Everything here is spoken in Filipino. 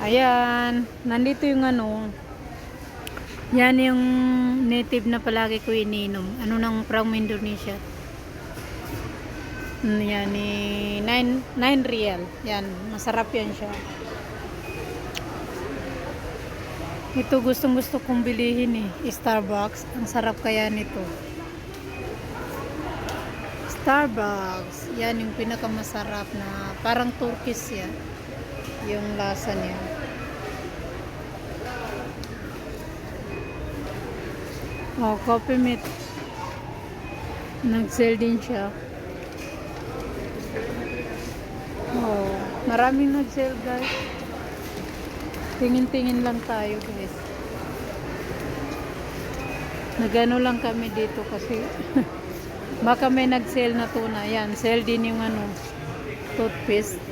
Ayan, nandito yung ano, yan yung native na palagi ko ininom. Ano nang from Indonesia. Yan, ni 9 real. Yan, masarap yan siya. Ito gustong gusto kong bilihin eh, Starbucks. Ang sarap kaya nito. Starbucks, yan yung pinakamasarap na parang Turkish yan. Yung lasa niya. Oh, coffee meat. Nag-sell din siya. Oh, maraming nag-sell guys. Tingin-tingin lang tayo guys. Nagano lang kami dito kasi baka may nag-sell na tuna. Yan, sell din yung ano, toothpaste.